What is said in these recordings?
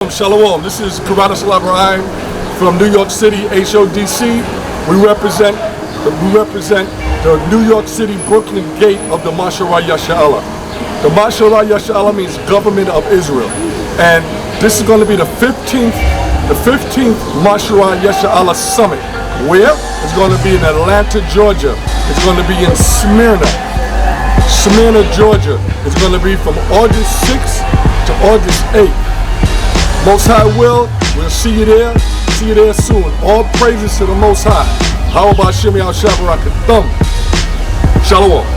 Shalom. This is Karana Salabrahim from New York City, HODC. We represent the New York City Brooklyn Gate of the Masharah Yasha'Allah. The Masharah Yasha'Allah means government of Israel. And this is going to be the 15th Masharah Yasha'Allah Summit. Where? It's going to be in Atlanta, Georgia. It's going to be in Smyrna, Georgia. It's going to be from August 6th to August 8th. Most High will, we'll see you there soon. All praises to the Most High. How about Shimmy al-Shabarakathum? Shalom.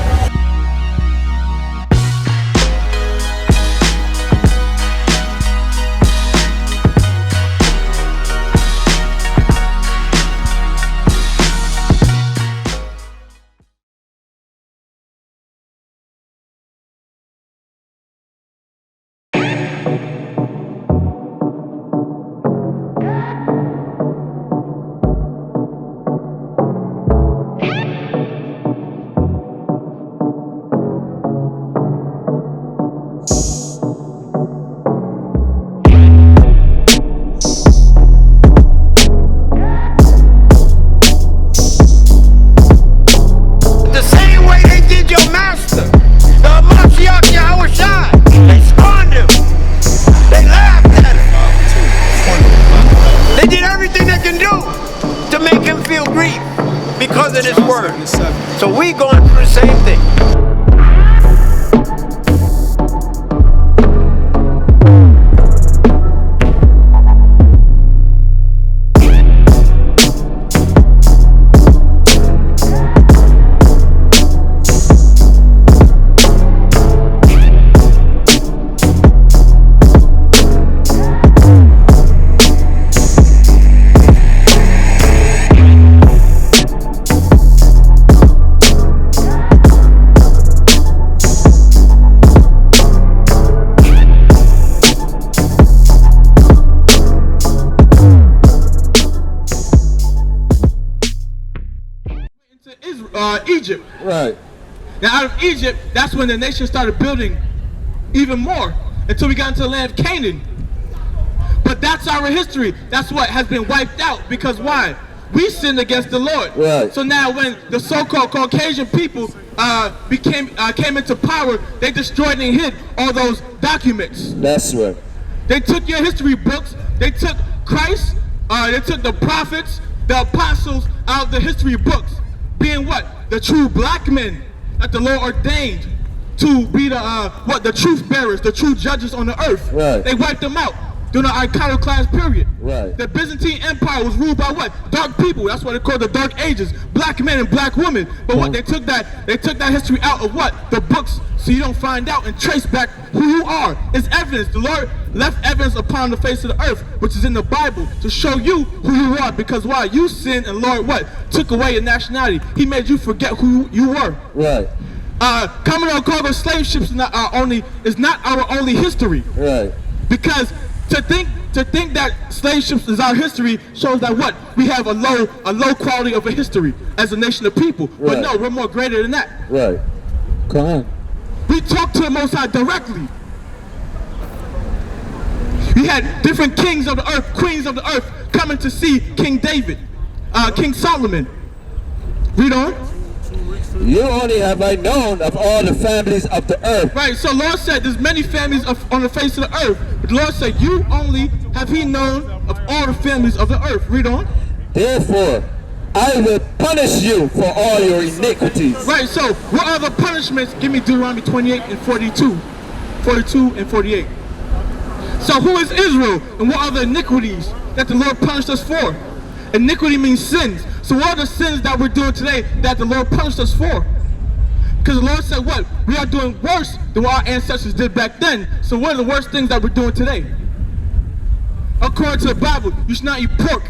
Because of this word. So we going through the same thing. Egypt. Right. Now out of Egypt, that's when the nation started building even more until we got into the land of Canaan. But that's our history. That's what has been wiped out because why? We sinned against the Lord. Right. So now when the so-called Caucasian people came into power, they destroyed and hid all those documents. That's right. They took your history books, they took Christ, they took the prophets, the apostles out of the history books. Being what? The true black men that the Lord ordained to be the truth bearers, the true judges on the earth. Right. They wiped them out during the iconoclast period. Right. The Byzantine Empire was ruled by what? Dark people. That's what they call the Dark Ages. Black men and black women. But what? They took that history out of what? The books, so you don't find out and trace back who you are. It's evidence. The Lord left evidence upon the face of the earth, which is in the Bible, to show you who you are. Because why? You sinned and Lord what? Took away your nationality. He made you forget who you were. Right. Coming on cargo slave ships is not our only history. Right. Because to think that slave ships is our history shows that what? We have a low quality of a history as a nation of people. Right. But no, we're more greater than that. Right. Come on. We talk to the Most High directly. We had different kings of the earth, queens of the earth coming to see King David, King Solomon. Read on. You only have I known of all the families of the earth. Right, so Lord said there's many families on the face of the earth. But the Lord said you only have he known of all the families of the earth. Read on. Therefore, I will punish you for all your iniquities. Right, so what are the punishments? Give me Deuteronomy 28 and 42 and 48. So who is Israel and what are the iniquities that the Lord punished us for? Iniquity means sins. So what are the sins that we're doing today that the Lord punished us for? Because the Lord said what? We are doing worse than what our ancestors did back then. So what are the worst things that we're doing today? According to the Bible, you should not eat pork.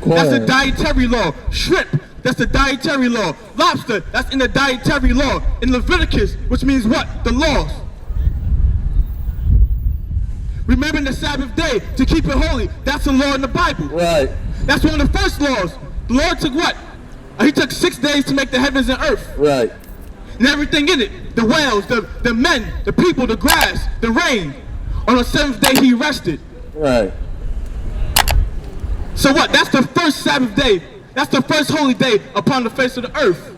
That's the dietary law. Shrimp, that's the dietary law. Lobster, that's in the dietary law. In Leviticus, which means what? The laws. Remembering the Sabbath day to keep it holy. That's a law in the Bible. Right. That's one of the first laws. The Lord took what? He took 6 days to make the heavens and earth. Right. And everything in it. The whales, the men, the people, the grass, the rain. On the 7th day he rested. Right. So what? That's the first Sabbath day. That's the first holy day upon the face of the earth.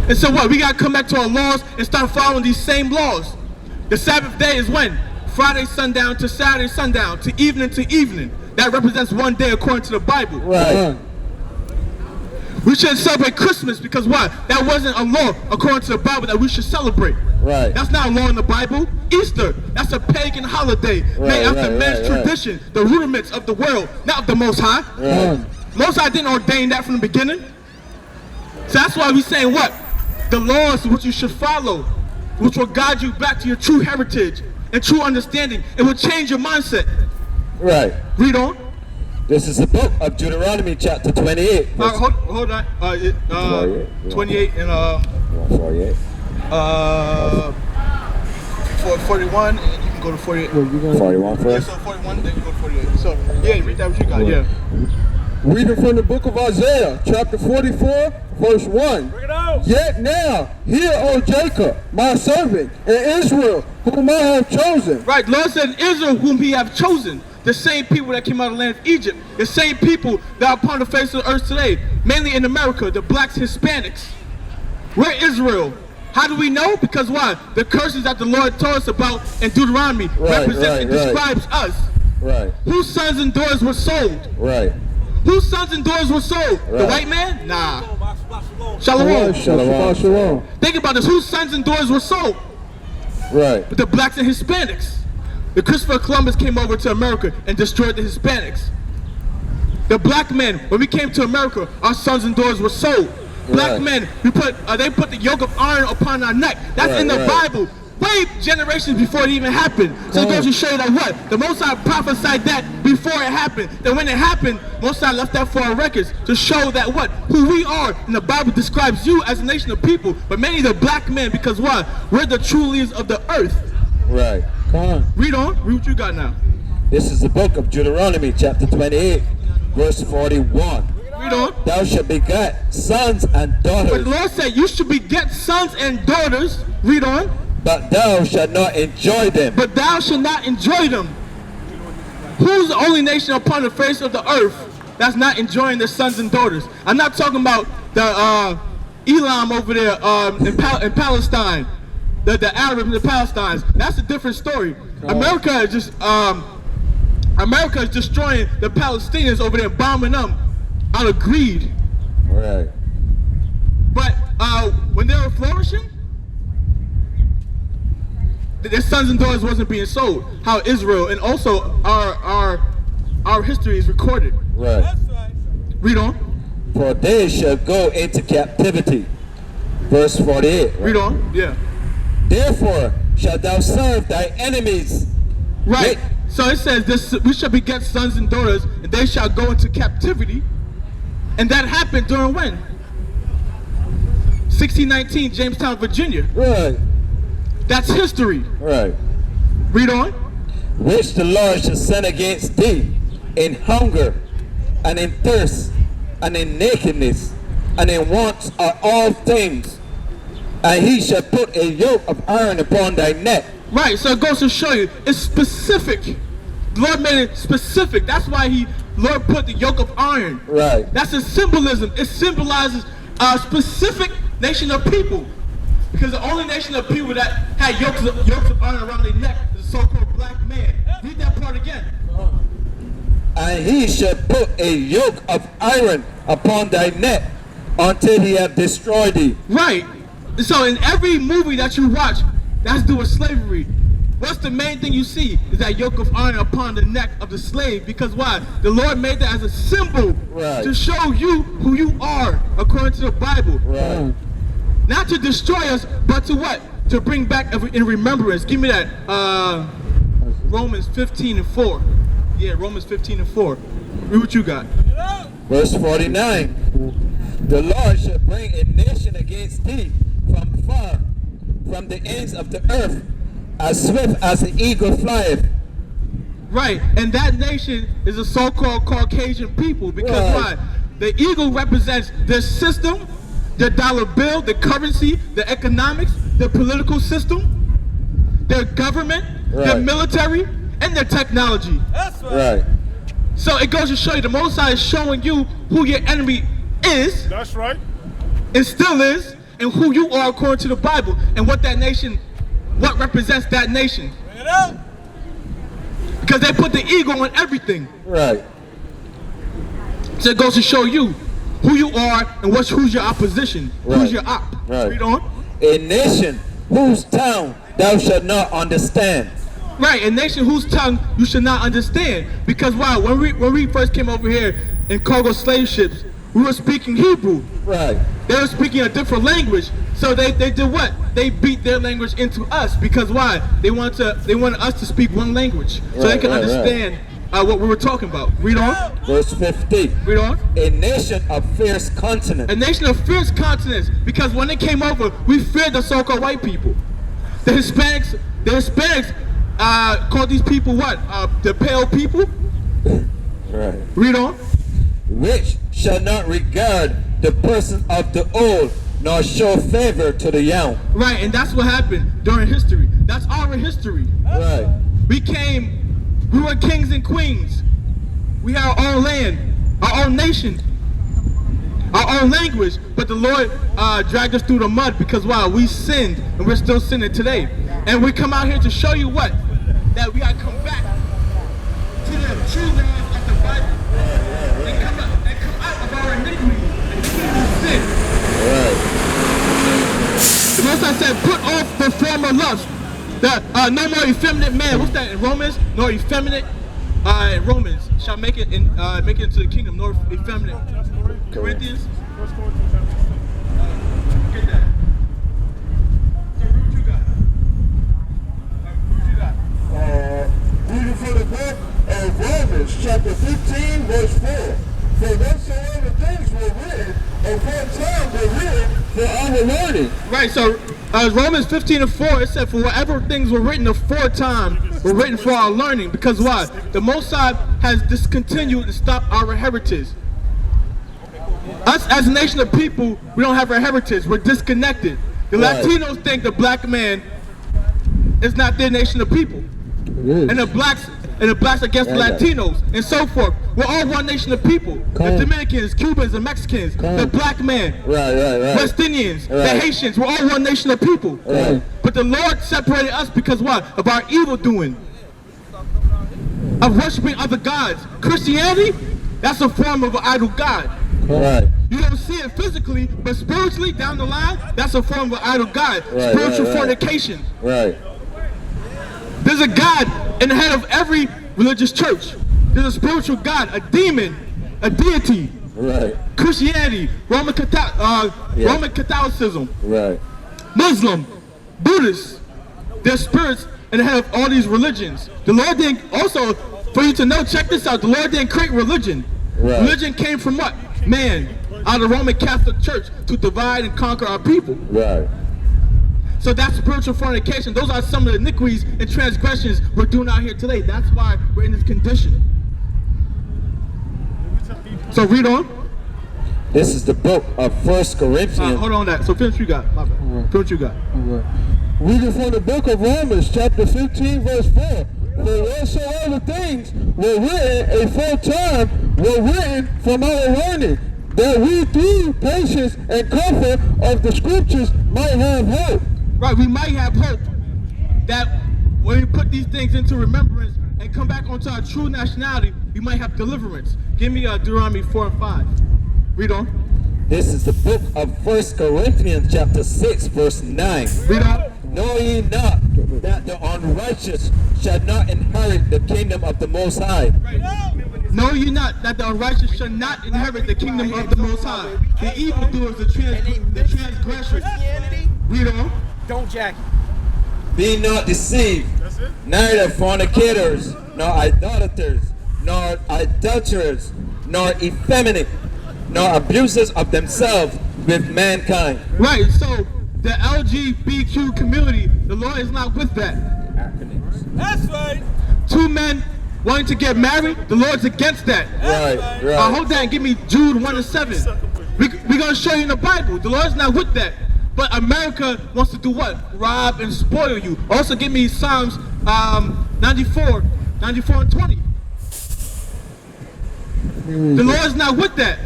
And so what? We got to come back to our laws and start following these same laws. The Sabbath day is when? Friday sundown to Saturday sundown to evening. That represents one day according to the Bible. Right. We should celebrate Christmas because what? That wasn't a law according to the Bible that we should celebrate. Right. That's not a law in the Bible. Easter, that's a pagan holiday made after man's tradition, the rudiments of the world, not of the Most High. Most High didn't ordain that from the beginning. So that's why we're saying what? The laws which you should follow, which will guide you back to your true heritage and true understanding. It will change your mindset. Right. Read on. This is the book of Deuteronomy chapter 28. Hold on. 28 and 48. 41, and you can go to 48. 41 Yeah, first. so 41, then you go to 48. So, yeah, read that what you got, yeah. Reading from the book of Isaiah, chapter 44, verse 1. Bring it out. Yet now, hear, O Jacob, my servant, and Israel, whom I have chosen. Right, the Lord said, Israel, whom he have chosen. The same people that came out of the land of Egypt. The same people that are upon the face of the earth today. Mainly in America, the blacks, Hispanics. We're Israel. How do we know? Because why? The curses that the Lord told us about in Deuteronomy represents and describes us. Right. Whose sons and daughters were sold? Right. Whose sons and daughters were sold? Right. The white man? Nah. Shalom. Shalom. Think about this. Whose sons and daughters were sold? Right. The blacks and Hispanics. The Christopher Columbus came over to America and destroyed the Hispanics. The black men, when we came to America, our sons and daughters were sold. Black men, they put the yoke of iron upon our neck. That's in the Bible. Way generations before it even happened. So it goes to show you that what? The Most High prophesied that before it happened. Then when it happened, Most High left that for our records to show that what? Who we are. And the Bible describes you as a nation of people, but mainly the black men, because what? We're the true leaders of the earth. Right. Come on. Read on. Read what you got now. This is the book of Deuteronomy chapter 28, verse 41. Read on. Thou shalt beget sons and But the daughters, Lord said you should beget sons and daughters. Read on. but thou shalt not enjoy them. But thou shalt not enjoy them. Who's the only nation upon the face of the earth that's not enjoying their sons and daughters? I'm not talking about the Elam over there in Palestine, the Arabs and the Palestinians. That's a different story. America is just America is destroying the Palestinians over there, bombing them out of greed. Right. But when they were flourishing, their sons and daughters wasn't being sold. How Israel and also our history is recorded. Right. Read on. For they shall go into captivity. Verse 48. Right? Read on. Yeah. Therefore shalt thou serve thy enemies. Right. So it says this: we shall beget sons and daughters, and they shall go into captivity. And that happened during when? 1619, Jamestown, Virginia. Right. That's history. Right. Read on. Which the Lord shall send against thee in hunger, and in thirst, and in nakedness, and in wants of all things. And he shall put a yoke of iron upon thy neck. Right, so it goes to show you, it's specific. The Lord made it specific. That's why Lord put the yoke of iron. Right. That's a symbolism. It symbolizes a specific nation of people. Because the only nation of people that had yokes of iron around their neck is the so-called black man. Read that part again. And he shall put a yoke of iron upon thy neck until he have destroyed thee. Right. So in every movie that you watch, that's to do with slavery. What's the main thing you see is that yoke of iron upon the neck of the slave. Because why? The Lord made that as a symbol to show you who you are according to the Bible. Right. Not to destroy us, but to what? To bring back in remembrance. Give me that. Romans 15:4. Yeah, Romans 15:4. Read what you got. Verse 49. The Lord shall bring a nation against thee from far, from the ends of the earth, as swift as the eagle flieth. Right, and that nation is the so-called Caucasian people. Because why? The eagle represents their system, their dollar bill, the currency, the economics, the political system, their government, their military, and their technology. Right. So it goes to show you the Most High is showing you who your enemy is. That's right. It still is, and who you are according to the Bible, and what that nation, what represents that nation. Because they put the ego on everything. Right. So it goes to show you who you are and who's your opposition, who's your op. Right. Read on. A nation whose tongue thou shalt not understand. Right, a nation whose tongue you should not understand. Because why? When we first came over here in cargo slave ships, we were speaking Hebrew. Right. They were speaking a different language. So they did what? They beat their language into us. Because why? They wanted us to speak one language. So they can understand what we were talking about. Read on. Verse 15. Read on. A nation of fierce continent. A nation of fierce continents. Because when they came over, we feared the so-called white people. The Hispanics called these people what? The pale people? Right. Read on. Which shall not regard the person of the old, nor show favor to the young. Right, and that's what happened during history. That's our history. Right. We were kings and queens. We had our own land, our own nation, our own language, but the Lord dragged us through the mud because why? We sinned, and we're still sinning today. And we come out here to show you what? That we gotta come back to the true laws of the Bible and come out of our iniquity and sin. Right. The Most High said, put off the former lust. No more effeminate man. What's that in Romans? Nor effeminate in Romans shall make it into the kingdom. Nor effeminate. Corinthians. Get that. So root you got. Reading from the book of Romans, chapter 15, verse 4. For whatsoever things were written, aforetime were written for our learning. Right, so Romans 15:4, it said, for whatever things were written aforetime were written for our learning. Because why? The Most High has discontinued and stopped our heritage. Us as a nation of people, we don't have our heritage. We're disconnected. The Latinos think the black man is not their nation of people. And the blacks against the Latinos and so forth. We're all one nation of people. The Dominicans, Cubans, and Mexicans, the black man, West Indians, the Haitians, we're all one nation of people. But the Lord separated us because what? Of our evil doing. Of worshiping other gods. Christianity, that's a form of an idol god. You don't see it physically, but spiritually down the line, that's a form of an idol god. Spiritual fornication. There's a God in the head of every religious church. There's a spiritual God, a demon, a deity. Christianity, Roman Catholicism, Muslim, Buddhist. There's spirits in the head of all these religions. The Lord didn't, also, for you to know, check this out, the Lord didn't create religion. Religion came from what? Man, out of the Roman Catholic Church to divide and conquer our people. So that's spiritual fornication. Those are some of the iniquities and transgressions we're doing out here today. That's why we're in this condition. So read on. This is the book of 1 Corinthians. Hold on that. So finish what you got. Finish what you got. Reading from the book of Romans, chapter 15, verse 4. For whatsoever things were written aforetime were written from our learning, that we through patience and comfort of the scriptures might have hope. Right, we might have hope that when we put these things into remembrance and come back onto our true nationality, we might have deliverance. Give me Deuteronomy 4 and 5. Read on. This is the book of 1 Corinthians chapter 6 verse 9. Read on. Know ye not that the unrighteous shall not inherit the kingdom of the Most High? Know ye not that the unrighteous shall not inherit the kingdom of the Most High? The evildoers, the transgressors. Read on. Don't jack. Be not deceived, neither fornicators, nor idolaters, nor adulterers, nor effeminate, nor abusers of themselves with mankind. Right, so the LGBTQ community, the Lord is not with that. That's right. Two men wanting to get married, the Lord's against that. Hold that and give me Jude 1 and 7. We're going to show you in the Bible. The Lord's not with that. But America wants to do what? Rob and spoil you. Also give me Psalms 94 94 and 20. The Lord is not with that.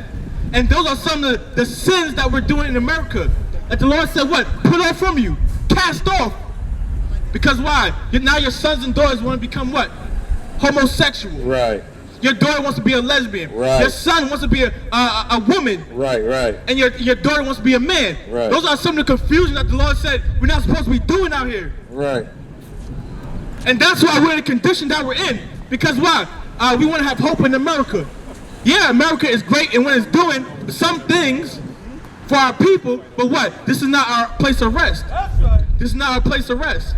And those are some of the sins that we're doing in America. That the Lord said what? Put off from you. Cast off. Because why? Now your sons and daughters want to become what? Homosexual. Right. Your daughter wants to be a lesbian. Right. Your son wants to be a woman. Right, right. And your daughter wants to be a man. Right. Those are some of the confusion that the Lord said we're not supposed to be doing out here. Right. And that's why we're in the condition that we're in. Because why? We want to have hope in America. Yeah, America is great in when it's doing some things for our people, but what? This is not our place of rest. This is not our place of rest.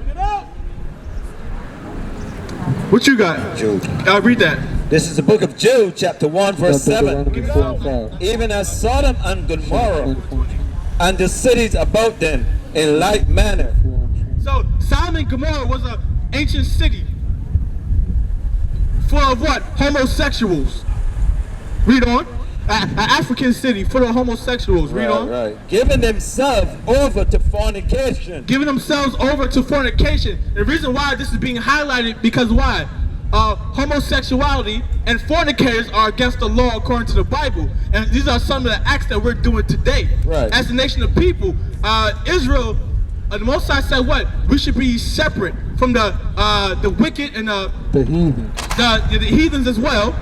What you got? Jude. Read that. This is the book of Jude, chapter 1, verse 7. Even as Sodom and Gomorrah and the cities about them in like manner. So Sodom and Gomorrah was an ancient city full of what? Homosexuals. Read on. An African city full of homosexuals. Read on. Right. Giving themselves over to fornication. Giving themselves over to fornication. The reason why this is being highlighted, because why? Homosexuality and fornicators are against the law according to the Bible. And these are some of the acts that we're doing today. Right. As a nation of people, Israel, the Most High said what? We should be separate from the wicked and the heathens as well.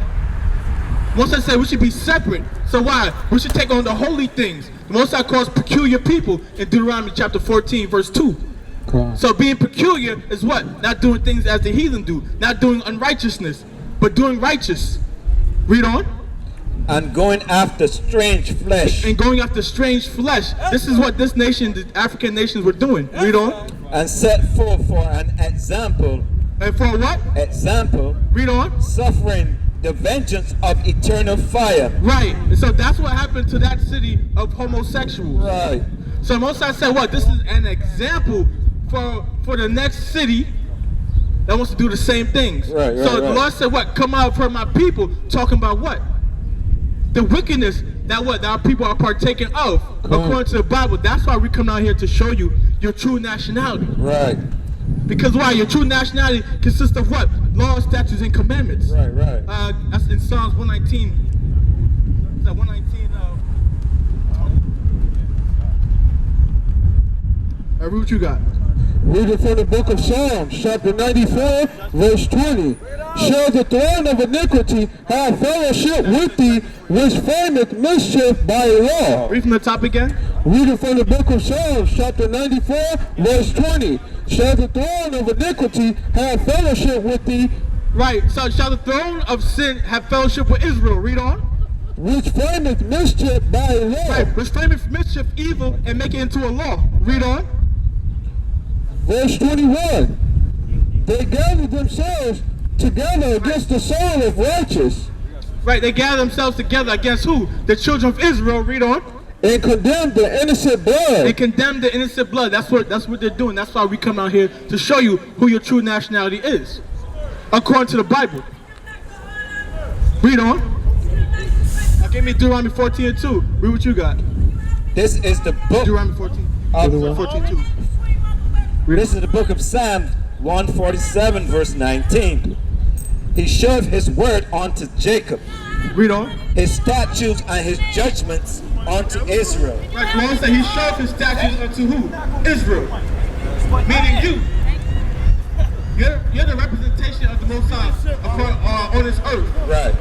Most High said we should be separate. So why? We should take on the holy things. The Most High calls peculiar people in Deuteronomy chapter 14, verse 2. So being peculiar is what? Not doing things as the heathen do. Not doing unrighteousness, but doing righteous. Read on. And going after strange flesh. And going after strange flesh. This is what this nation, the African nations, were doing. Read on. And set forth for an example. And for what? Example. Read on. Suffering the vengeance of eternal fire. Right. And so that's what happened to that city of homosexuals. Right. So Moses said what? This is an example for the next city that wants to do the same things. Right, so the Lord said what? Come out from my people, talking about what? The wickedness that our people are partaking of according to the Bible. That's why we come out here to show you your true nationality. Right. Because why? Your true nationality consists of what? Laws, statutes, and commandments. Right, right. That's in Psalms 119. Is that 119? Read what you got. Reading from the book of Psalms, chapter 94, verse 20. Shall the throne of iniquity have fellowship with thee, which frameth mischief by law? Read from the top again. Reading from the book of Psalms, chapter 94, verse 20. Shall the throne of iniquity have fellowship with thee? Right, so shall the throne of sin have fellowship with Israel? Read on. Which frameth mischief by law. Right, which frameth mischief evil and make it into a law. Read on. Verse 21. They gathered themselves together against the soul of righteous. Right, they gather themselves together against who? The children of Israel. Read on. And condemn the innocent blood. They condemn the innocent blood. That's what they're doing. That's why we come out here to show you who your true nationality is, according to the Bible. Read on. Now give me Deuteronomy 14 and 2. Read what you got. This is the book Deuteronomy 14. of 14 2. This is the book of Psalm 147, verse 19. He showed his word unto Jacob, Read on. his statutes and his judgments unto Israel. Right, the Lord said he showed his statutes unto who? Israel. Meaning you. You're the representation of the Most High on this earth. Right.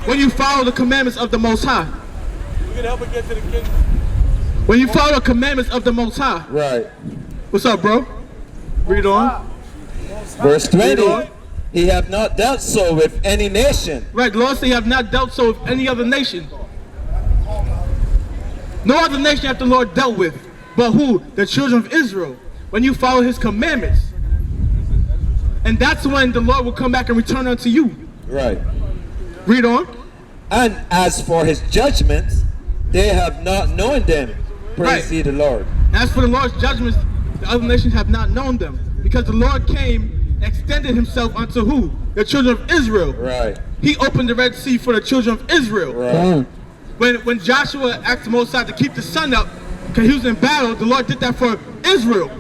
When you follow the commandments of the Most High. When you follow the commandments of the Most High. Right. What's up, bro? Read on. Verse 20. He have not dealt so with any nation. Right, the Lord said he have not dealt so with any other nation. No other nation have the Lord dealt with. But who? The children of Israel. When you follow his commandments. And that's when the Lord will come back and return unto you. Right. Read on. And as for his judgments, they have not known them. Praise ye the Lord. As for the Lord's judgments, the other nations have not known them. Because the Lord came and extended himself unto who? The children of Israel. Right. He opened the Red Sea for the children of Israel. Right. When Joshua asked the Most High to keep the sun up, because he was in battle, the Lord did that for Israel.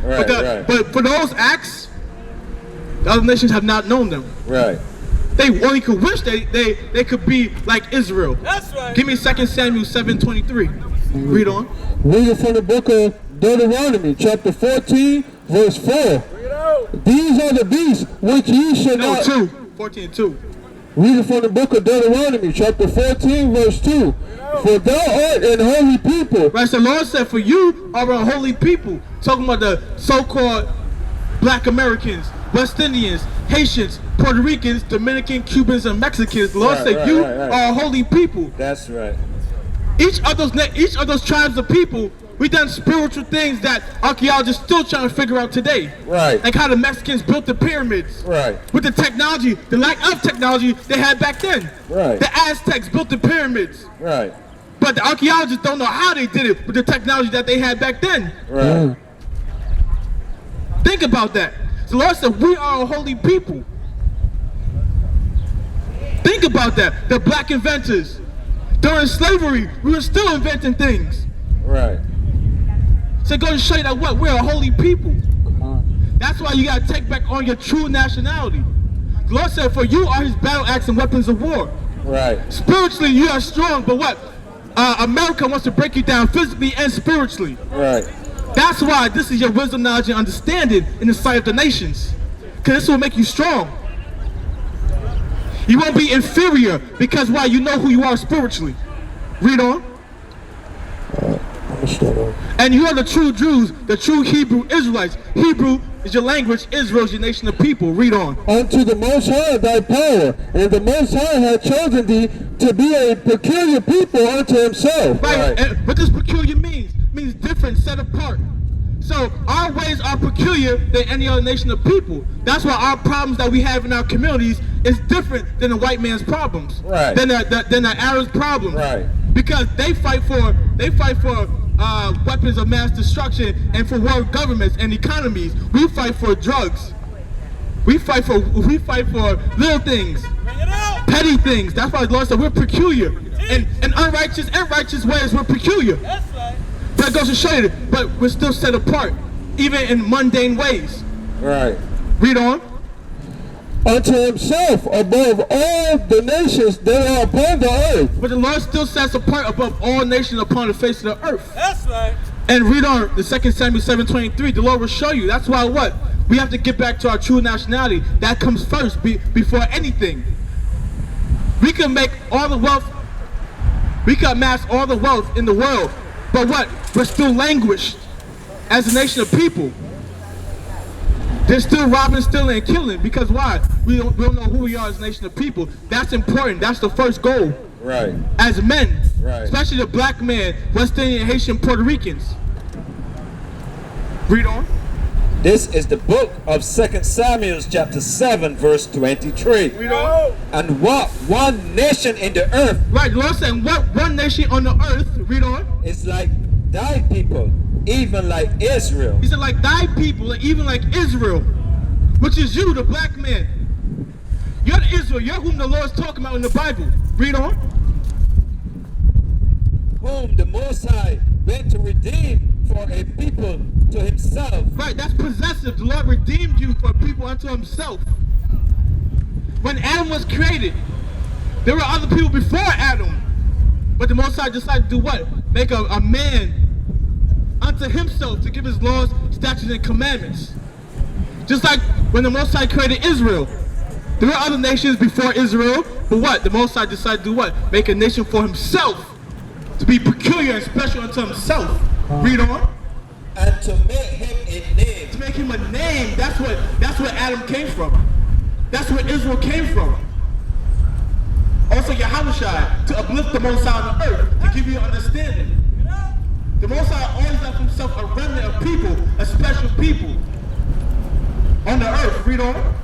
Right, But for those acts, The other nations have not known them. Right. They only could wish they could be like Israel. That's right. Give me 2 Samuel 7:23. Read on. Reading from the book of Deuteronomy, chapter 14, verse 4. These are the beasts which ye shall No, not... 14:2. Reading from the book of Deuteronomy, chapter 14, verse 2. For thou art an holy people. Right, so the Lord said, for you are a holy people. Talking about the so-called Black Americans, West Indians, Haitians, Puerto Ricans, Dominican, Cubans, and Mexicans. The Lord said, you are a holy people. That's right. Each of those tribes of people, we done spiritual things that archaeologists still trying to figure out today. Right. Like how the Mexicans built the pyramids. Right. With the technology, the lack of technology they had back then. Right. The Aztecs built the pyramids. Right. But the archaeologists don't know how they did it with the technology that they had back then. Right. Think about that. The Lord said, we are a holy people. Think about that. The black inventors. During slavery, we were still inventing things. Right. So go to show you that what? We're a holy people. That's why you got to take back on your true nationality. The Lord said, for you are his battle axe and weapons of war. Right. Spiritually, you are strong, but what? America wants to break you down physically and spiritually. Right. That's why this is your wisdom, knowledge, and understanding in the sight of the nations. Because this will make you strong. You won't be inferior because why? You know who you are spiritually. Read on. And you are the true Jews, the true Hebrew Israelites. Hebrew is your language, Israel is your nation of people. Read on. Unto the Most High thy power, and the Most High hath chosen thee to be a peculiar people unto himself. Right. And what does peculiar means? It means different, set apart. So our ways are peculiar than any other nation of people. That's why our problems that we have in our communities is different than the white man's problems. Right. Than the Arab's problems. Right. Because they fight for weapons of mass destruction and for world governments and economies. We fight for drugs. We fight for little things, petty things. That's why the Lord said we're peculiar. And unrighteous and righteous ways, we're peculiar. That's right. That goes to show you, but we're still set apart, even in mundane ways. Right. Read on. Unto himself above all the nations that are upon the earth. But the Lord still sets apart above all nations upon the face of the earth. That's right. And read on the 2 Samuel 7:23. The Lord will show you. That's why what? We have to get back to our true nationality. That comes first before anything. We can make all the wealth, we can amass all the wealth in the world. But what? We're still languished as a nation of people. They're still robbing, stealing, and killing. Because why? We don't know who we are as a nation of people. That's important. That's the first goal. Right. As men. Right. Especially the black man, West Indian, Haitian, Puerto Ricans. Read on. This is the book of 2 Samuel chapter 7 verse 23. Read on. And what one nation in the earth Right, the Lord said, what one nation on the earth, read on. is like thy people, even like Israel. He said, like thy people, even like Israel, which is you, the black man. You're the Israel, you're whom the Lord's talking about in the Bible. Read on. Whom the Most High went to redeem for a people to himself. Right, that's possessive. The Lord redeemed you for people unto himself. When Adam was created, there were other people before Adam. But the Most High decided to do what? Make a man unto himself to give his laws, statutes, and commandments. Just like when the Most High created Israel. There were other nations before Israel, but what? The Most High decided to do what? Make a nation for himself. To be peculiar and special unto himself. Read on. And to make him a name. To make him a name. That's where Adam came from. That's where Israel came from. Also Yahushua, to uplift the Most High on the earth, to give you understanding. The Most High always left himself a remnant of people, a special people on the earth. Read on.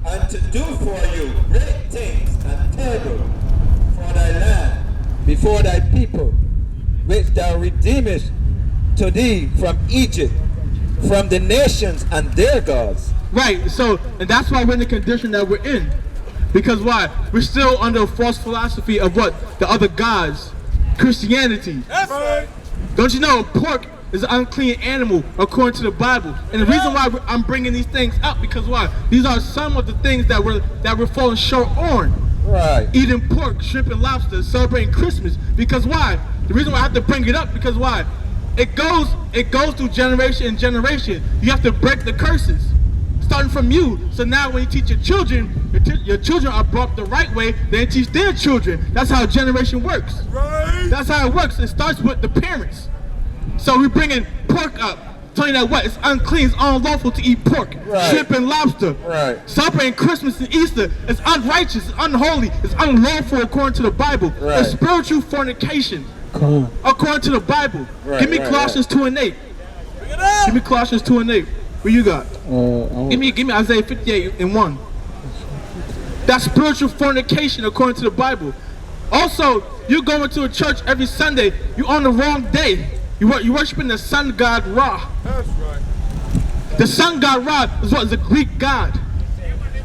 And to do for you great things and terrible for thy land before thy people, which thou redeemest to thee from Egypt, from the nations and their gods. Right, so, and that's why we're in the condition that we're in. Because why? We're still under a false philosophy of what? The other gods. Christianity. That's right. Don't you know pork is an unclean animal according to the Bible. And the reason why I'm bringing these things up, because why? These are some of the things that we're falling short on. Right. Eating pork, shrimp, and lobster, celebrating Christmas. Because why? The reason why I have to bring it up, because why? It goes through generation and generation. You have to break the curses, starting from you. So now when you teach your children are brought up the right way, they teach their children. That's how a generation works. Right. That's how it works. It starts with the parents. So we're bringing pork up, telling you that what? It's unclean, it's unlawful to eat pork, right. shrimp, and lobster. Right. Celebrating Christmas and Easter, it's unrighteous, it's unholy, it's unlawful according to the Bible. Right. It's spiritual fornication according to the Bible. Right, Give me Colossians 2:8. Give me Colossians 2:8. What you got? Give me Isaiah 58:1. That's spiritual fornication according to the Bible. Also, you go into a church every Sunday, you're on the wrong day. You're worshiping the sun god Ra. That's right. The sun god Ra is what? Is a Greek god.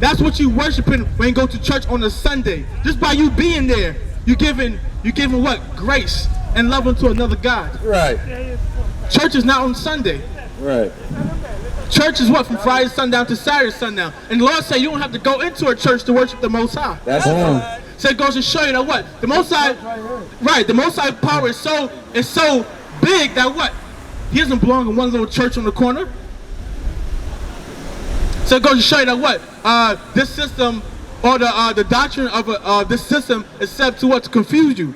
That's what you worshiping when you go to church on a Sunday. Just by you being there, you're giving what? Grace and love unto another god. Right. Church is not on Sunday. Right. Church is what? From Friday sundown to Saturday sundown. And the Lord said you don't have to go into a church to worship the Most High. That's right. So it goes to show you that what? The Most High, right, the Most High power is so big that what? He doesn't belong in one little church on the corner. So it goes to show you that what? This system or the doctrine of this system is set to what? To confuse you.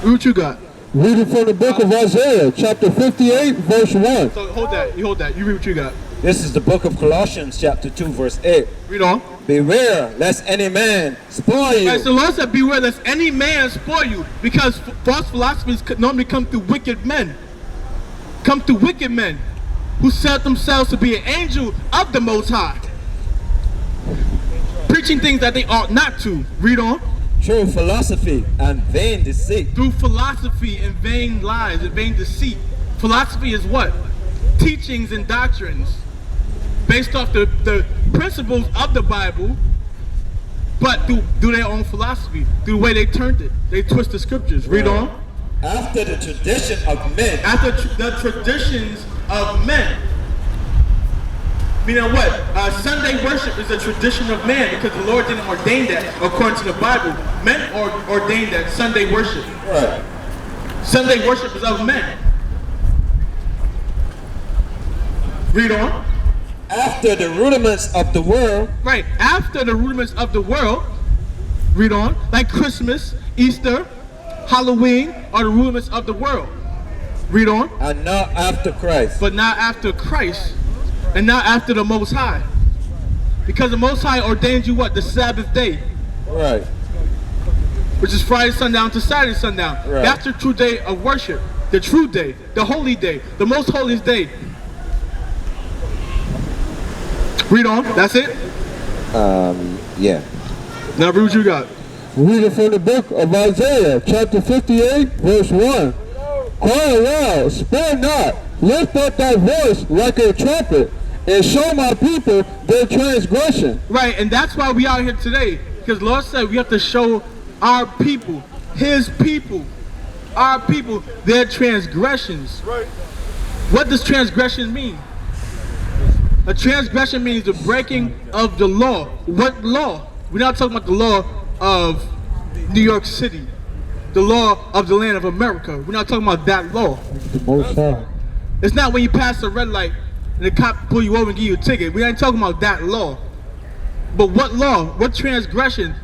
What you got? Reading from the book of Isaiah, chapter 58, verse 1. So hold that. You read what you got. This is the book of Colossians, chapter 2, verse 8. Read on. Beware lest any man spoil you. Right, so the Lord said, beware lest any man spoil you, because false philosophies normally come through wicked men. Come through wicked men who set themselves to be an angel of the Most High, preaching things that they ought not to. Read on. True philosophy and vain deceit. Through philosophy and vain lies and vain deceit. Philosophy is what? Teachings and doctrines based off the principles of the Bible, but through their own philosophy, through the way they turned it. They twist the scriptures. Read on. After the tradition of men. After the traditions of men. Meaning what? Sunday worship is a tradition of man, because the Lord didn't ordain that according to the Bible. Men ordained that Sunday worship. Right. Sunday worship is of men. Read on. After the rudiments of the world. Right. After the rudiments of the world. Read on. Like Christmas, Easter, Halloween are the rudiments of the world. Read on. And not after Christ. But not after Christ. And not after the Most High. Because the Most High ordained you what? The Sabbath day. Right. Which is Friday sundown to Saturday sundown. Right. That's the true day of worship. The true day. The holy day. The most holiest day. Read on. That's it? Yeah. Now read what you got. Reading from the book of Isaiah, chapter 58, verse 1. Cry aloud, spare not, lift up thy voice like a trumpet, and show my people their transgression. Right, and that's why we out here today. Because Lord said we have to show our people, His people, our people, their transgressions. Right. What does transgression mean? A transgression means the breaking of the law. What law? We're not talking about the law of New York City, the law of the land of America. We're not talking about that law. The Most High. It's not when you pass a red light and the cop pull you over and give you a ticket. We ain't talking about that law. But what law, what transgression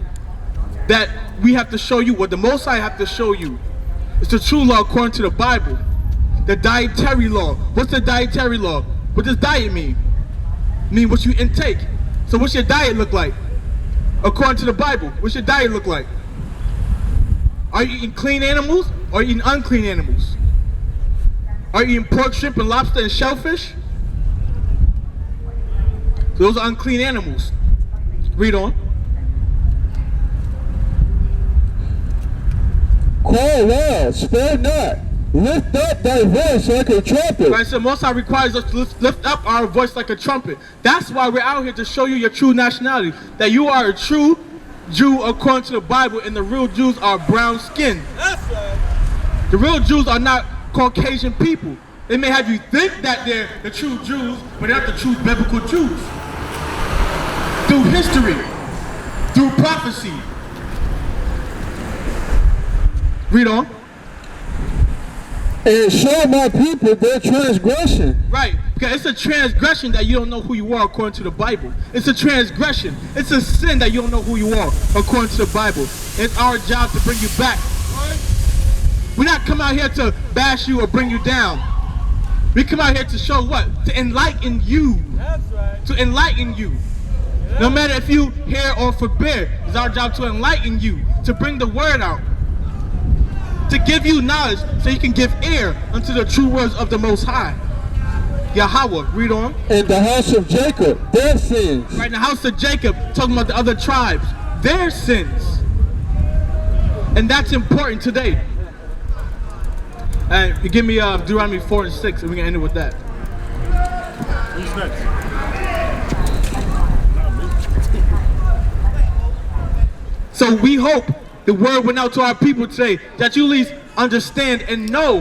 that we have to show you, what the Most High have to show you? It's the true law according to the Bible. The dietary law. What's the dietary law? What does diet mean? Mean what you intake. So what's your diet look like? According to the Bible, what's your diet look like? Are you eating clean animals or are you eating unclean animals? Are you eating pork, shrimp, and lobster and shellfish? So those are unclean animals. Read on. Cry aloud, spare not, lift up thy voice like a trumpet. Right, so Most High requires us to lift up our voice like a trumpet. That's why we're out here, to show you your true nationality. That you are a true Jew according to the Bible, and the real Jews are brown skinned. The real Jews are not Caucasian people. They may have you think that they're the true Jews, but they're not the true biblical Jews. Through history, through prophecy. Read on. And show my people their transgression. Right, because it's a transgression that you don't know who you are according to the Bible. It's a transgression. It's a sin that you don't know who you are according to the Bible. It's our job to bring you back. We're not come out here to bash you or bring you down. We come out here to show what? To enlighten you. That's right. To enlighten you. Yeah. No matter if you hear or forbid, it's our job to enlighten you, to bring the word out, to give you knowledge so you can give ear unto the true words of the Most High. Yahweh, read on. In the house of Jacob, their sins. Right, in the house of Jacob, talking about the other tribes, their sins. And that's important today. And you give me Deuteronomy 4 and 6, and we can end it with that. Who's next? So we hope the word went out to our people today, that you at least understand and know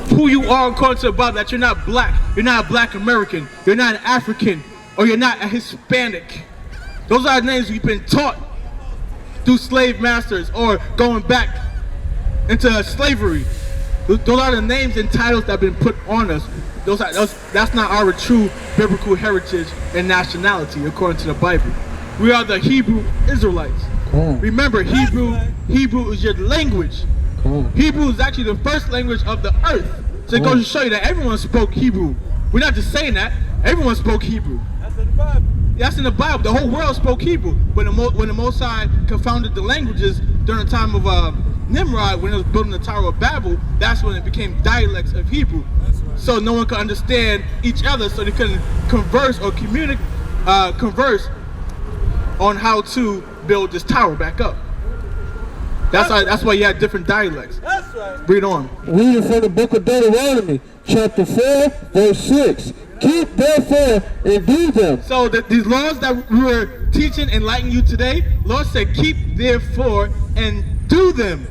who you are according to the Bible, that you're not black, you're not a black American, you're not an African, or you're not a Hispanic. Those are names we've been taught through slave masters or going back into slavery. Those are the names and titles that have been put on us. That's not our true biblical heritage and nationality according to the Bible. We are the Hebrew Israelites. Remember, Hebrew is your language. Hebrew is actually the first language of the earth. So it goes to show you that everyone spoke Hebrew. We're not just saying that. Everyone spoke Hebrew. That's in the Bible. That's in the Bible. The whole world spoke Hebrew. When the Most High confounded the languages during the time of Nimrod, when it was building the Tower of Babel, that's when it became dialects of Hebrew. Right. So no one could understand each other, so they couldn't converse or converse on how to build this tower back up. That's why you had different dialects. That's right. Read on. Reading from the book of Deuteronomy, chapter 4, verse 6. Keep therefore and do them. So these laws that we were teaching and enlightening you today, Lord said, keep therefore and do them.